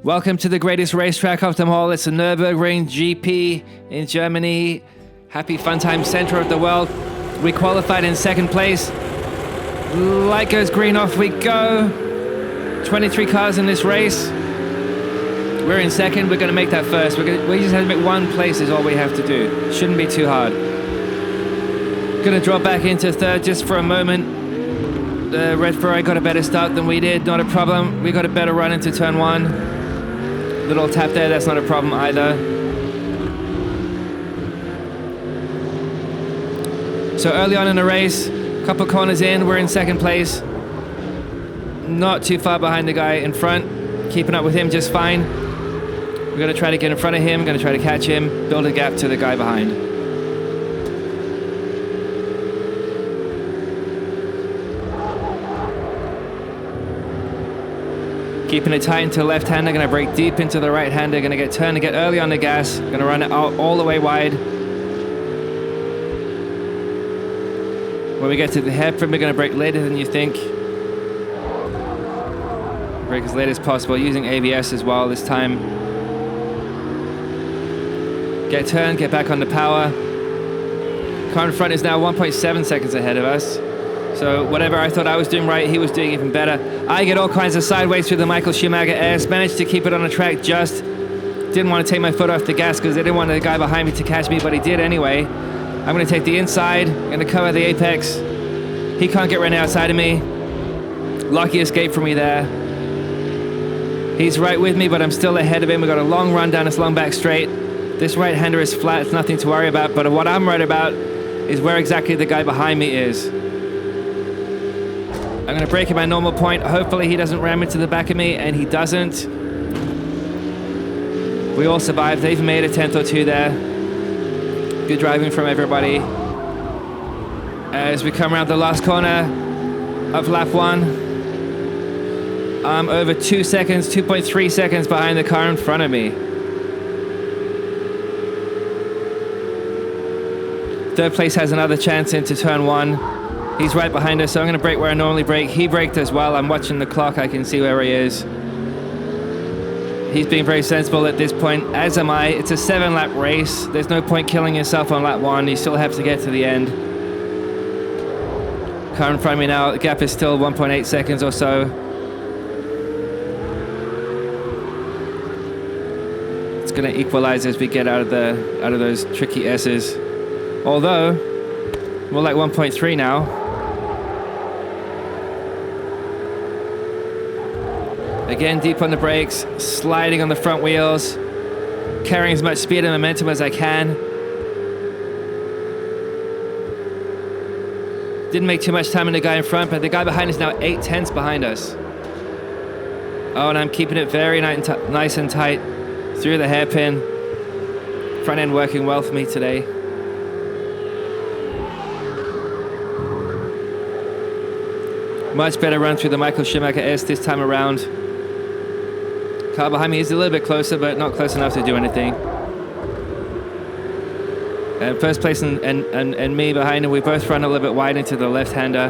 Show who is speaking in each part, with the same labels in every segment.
Speaker 1: Welcome to the greatest racetrack of them all. It's the rburgring GP in Germany. Happy fun time center of the world. We qualified in second place. Light goes green, off we go. 23 cars in this race. We're in second. We're going to make that first. We just have to make one place is all we have to do. Shouldn't be too hard. Going to drop back into third just for a moment. The Red Ferrari got a better start than we did. Not a problem. We got a better run into turn one. Little tap there. That's not a problem either. So early on in the race, couple corners in, we're in second place. Not too far behind the guy in front. Keeping up with him just fine. We're going to try to get in front of him, going to try to catch him, build a gap to the guy behind. Keeping it tight into the left-hander, going to brake deep into the right-hander, going to get turned to get early on the gas, going to run it out all the way wide. When we get to the hairpin, we're going to brake later than you think. Brake as late as possible, using ABS as well this time. Get turned, get back on the power. Car in front is now 1.7 seconds ahead of us. So whatever I thought I was doing right, he was doing even better. I get all kinds of sideways through the Michael Schumacher S. Managed to keep it on the track just. Didn't want to take my foot off the gas because I didn't want the guy behind me to catch me, but he did anyway. I'm going to take the inside. I'm going to cover the apex. He can't get right outside of me. Lucky escape for me there. He's right with me, but I'm still ahead of him. We've got a long run down this long back straight. This right-hander is flat. It's nothing to worry about. But what I'm worried about is where exactly the guy behind me is. I'm going to brake at my normal point. Hopefully he doesn't ram into the back of me, and he doesn't. We all survived. They even made a 10th or 2 there. Good driving from everybody. As we come around the last corner of lap 1, I'm over 2 seconds, 2.3 seconds behind the car in front of me. Third place has another chance into turn 1. He's right behind us, so I'm going to brake where I normally brake. He braked as well. I'm watching the clock. I can see where he is. He's being very sensible at this point, as am I. It's a 7-lap race. There's no point killing yourself on lap 1. You still have to get to the end. Car in front of me now. The gap is still 1.8 seconds or so. It's going to equalize as we get out of those tricky S's. Although, more like 1.3 now. Again, deep on the brakes, sliding on the front wheels, carrying as much speed and momentum as I can. Didn't make too much time on the guy in front, but the guy behind is now 8 tenths behind us. Oh, and I'm keeping it very nice and tight through the hairpin. Front end working well for me today. Much better run through the Michael Schumacher S this time around. Car behind me is a little bit closer, but not close enough to do anything. And first place and me behind him, we both run a little bit wide into the left-hander.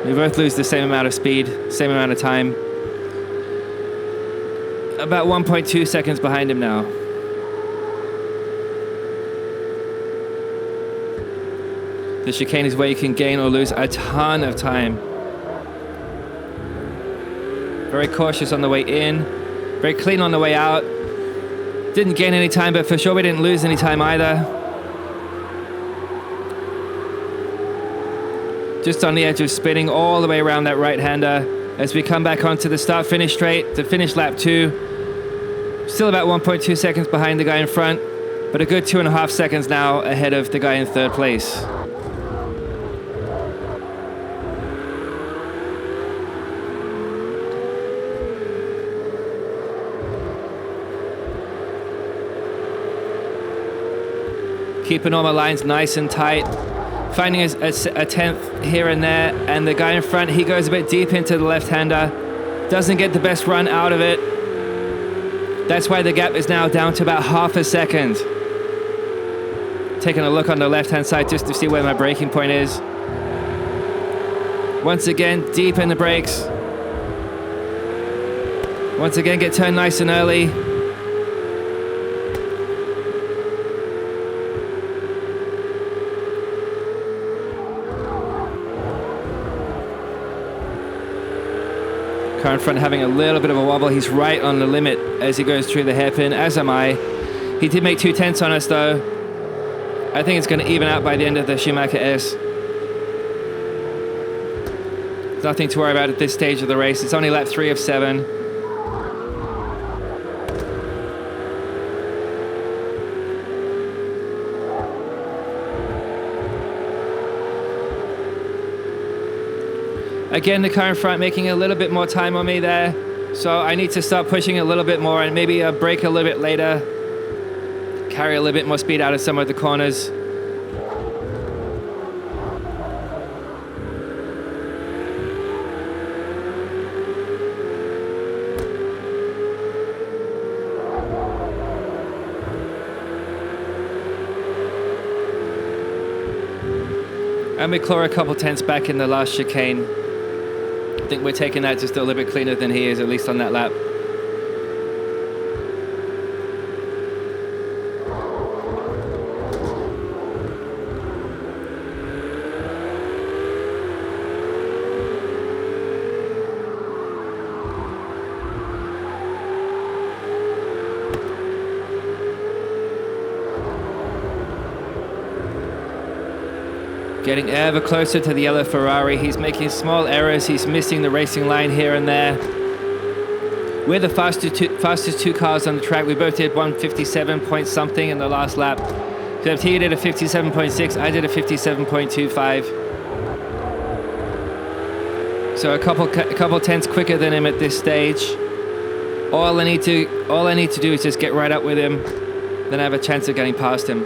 Speaker 1: We both lose the same amount of speed, same amount of time. About 1.2 seconds behind him now. The chicane is where you can gain or lose a ton of time. Very cautious on the way in. Very clean on the way out. Didn't gain any time, but for sure we didn't lose any time either. Just on the edge of spinning all the way around that right-hander as we come back onto the start-finish straight to finish lap 2. Still about 1.2 seconds behind the guy in front, but a good 2.5 seconds now ahead of the guy in third place. Keeping all my lines nice and tight. Finding a 10th here and there. And the guy in front, he goes a bit deep into the left-hander. Doesn't get the best run out of it. That's why the gap is now down to about half a second. Taking a look on the left-hand side just to see where my braking point is. Once again, deep in the brakes. Once again, get turned nice and early. Car in front having a little bit of a wobble. He's right on the limit as he goes through the hairpin, as am I. He did make 2/10 on us though. I think it's going to even out by the end of the Schumacher S. Nothing to worry about at this stage of the race. It's only lap 3 of 7. Again, the car in front making a little bit more time on me there. So I need to start pushing a little bit more and maybe brake a little bit later. Carry a little bit more speed out of some of the corners. And we claw a couple tenths back in the last chicane. I think we're taking that just a little bit cleaner than he is, at least on that lap. Getting ever closer to the yellow Ferrari. He's making small errors. He's missing the racing line here and there. We're the fastest two cars on the track. We both did 157 point something in the last lap. Except he did a 57.6. I did a 57.25. So a couple tenths quicker than him at this stage. All I need to do is just get right up with him. Then I have a chance of getting past him.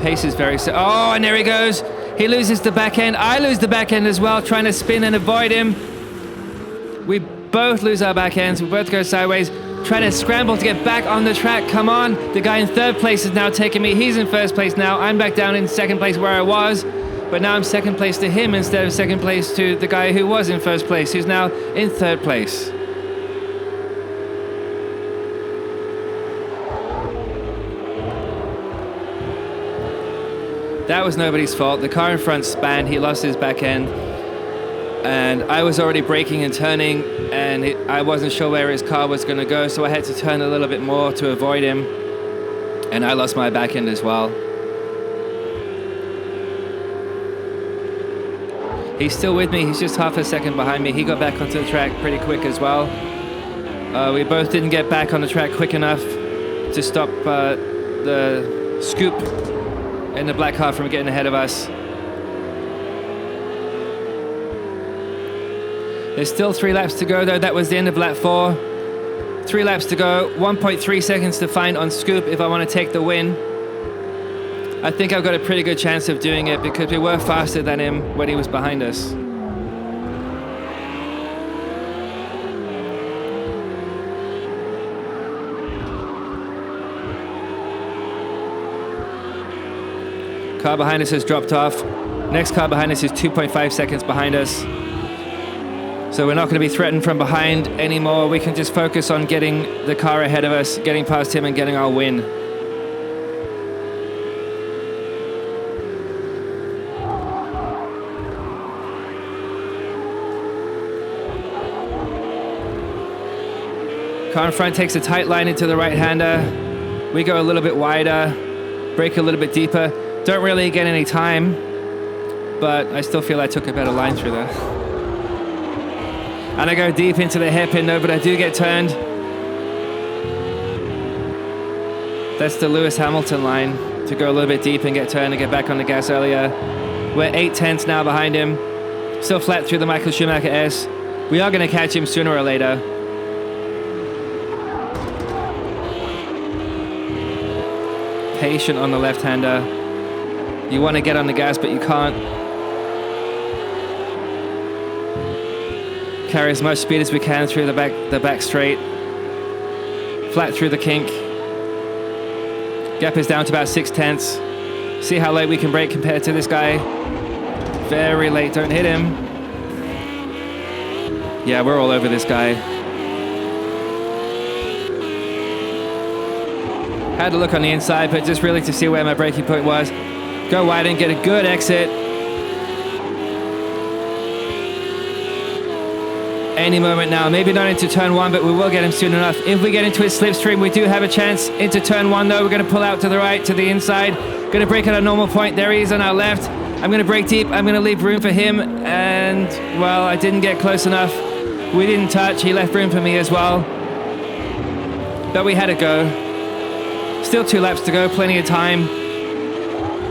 Speaker 1: Pace is very slow. Oh, and there he goes. He loses the back end. I lose the back end as well, trying to spin and avoid him. We both lose our back ends. We both go sideways, trying to scramble to get back on the track. Come on. The guy in third place is now taking me. He's in first place now. I'm back down in second place where I was. But now I'm second place to him instead of second place to the guy who was in first place, who's now in third place. That was nobody's fault. The car in front spanned. He lost his back end. And I was already braking and turning, and I wasn't sure where his car was going to go, so I had to turn a little bit more to avoid him. And I lost my back end as well. He's still with me. He's just half a second behind me. He got back onto the track pretty quick as well. We both didn't get back on the track quick enough to stop the scoop and the black car from getting ahead of us. There's still 3 laps to go though. That was the end of lap 4. 3 laps to go, 1.3 seconds to find on scoop if I want to take the win. I think I've got a pretty good chance of doing it because we were faster than him when he was behind us. Car behind us has dropped off. Next car behind us is 2.5 seconds behind us. So we're not going to be threatened from behind anymore. We can just focus on getting the car ahead of us, getting past him and getting our win. Car in front takes a tight line into the right-hander. We go a little bit wider, brake a little bit deeper. Don't really get any time, but I still feel I took a better line through there. And I go deep into the hairpin though, but I do get turned. That's the Lewis Hamilton line, to go a little bit deep and get turned and get back on the gas earlier. We're 8 tenths now behind him. Still flat through the Michael Schumacher S. We are going to catch him sooner or later. Patient on the left-hander. You want to get on the gas, but you can't. Carry as much speed as we can through the back straight. Flat through the kink. Gap is down to about 6 tenths. See how late we can brake compared to this guy. Very late, don't hit him. Yeah, we're all over this guy. Had a look on the inside, but just really to see where my braking point was. Go wide and get a good exit. Any moment now. Maybe not into turn 1, but we will get him soon enough. If we get into his slipstream, we do have a chance. Into turn 1 though, we're going to pull out to the right, to the inside. Going to brake at a normal point. There he is on our left. I'm going to brake deep. I'm going to leave room for him. And, well, I didn't get close enough. We didn't touch. He left room for me as well. But we had to go. Still 2 laps to go, plenty of time.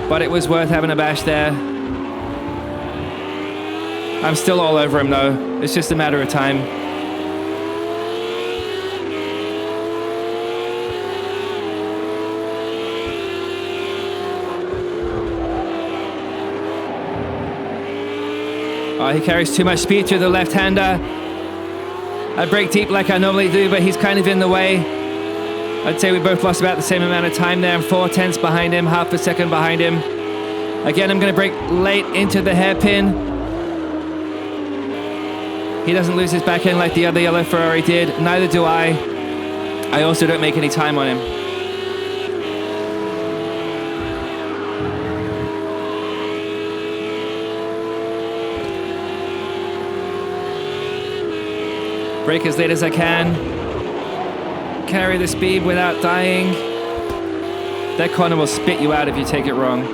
Speaker 1: But it was worth having a bash there. I'm still all over him though. It's just a matter of time. Oh, he carries too much speed through the left-hander. I brake deep like I normally do, but he's kind of in the way. I'd say we both lost about the same amount of time there. I'm 4/10 behind him, half a second behind him. Again, I'm going to brake late into the hairpin. He doesn't lose his back end like the other yellow Ferrari did. Neither do I. I also don't make any time on him. Brake as late as I can. Carry the speed without dying. That corner will spit you out if you take it wrong.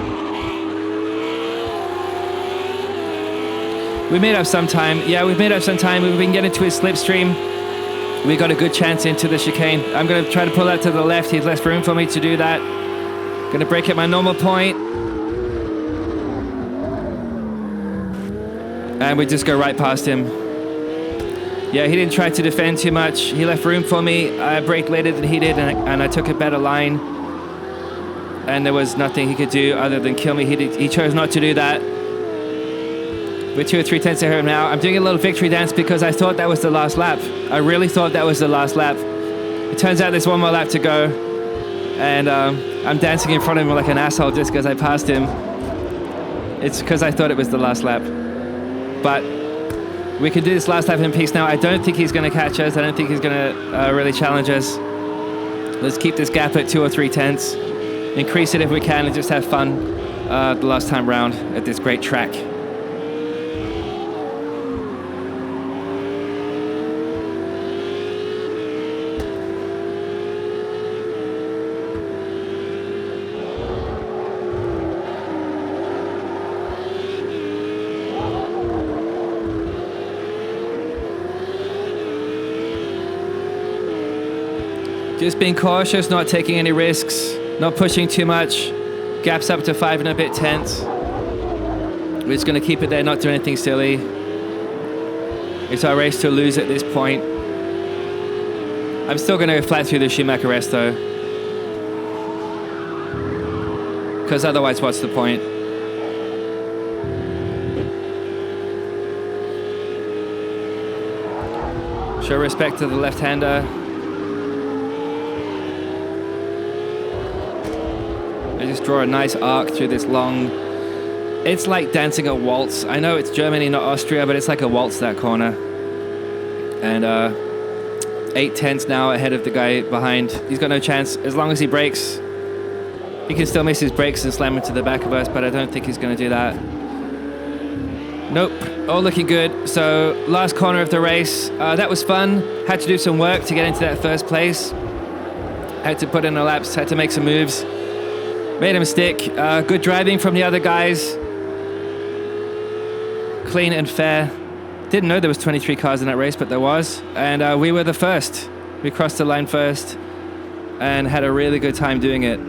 Speaker 1: We made up some time. Yeah, we've made up some time. We've been getting to his slipstream. We got a good chance into the chicane. I'm going to try to pull out to the left. He's left room for me to do that. Going to brake at my normal point. And we just go right past him. Yeah, he didn't try to defend too much. He left room for me. I braked later than he did, and I took a better line. And there was nothing he could do other than kill me. He chose not to do that. We're 2 or 3 tenths ahead now. I'm doing a little victory dance because I thought that was the last lap. I really thought that was the last lap. It turns out there's 1 more lap to go. And I'm dancing in front of him like an asshole just because I passed him. It's because I thought it was the last lap. But we can do this last lap in peace now. I don't think he's going to catch us. I don't think he's going to really challenge us. Let's keep this gap at 2 or 3 tenths. Increase it if we can and just have fun the last time round at this great track. Just being cautious, not taking any risks, not pushing too much. Gaps up to 5 and a bit tenths. We're just going to keep it there, not do anything silly. It's our race to lose at this point. I'm still going to go flat through the Schumacher rest though. Because otherwise, what's the point? Show respect to the left-hander. I just draw a nice arc through this long... It's like dancing a waltz. I know it's Germany, not Austria, but it's like a waltz, that corner. And 8 tenths now ahead of the guy behind. He's got no chance. As long as he brakes, he can still miss his brakes and slam into the back of us, but I don't think he's going to do that. Nope. All looking good. So last corner of the race. That was fun. Had to do some work to get into that first place. Had to put in the laps, had to make some moves. Made a mistake. Good driving from the other guys. Clean and fair. Didn't know there was 23 cars in that race, but there was. And we were the first. We crossed the line first and had a really good time doing it.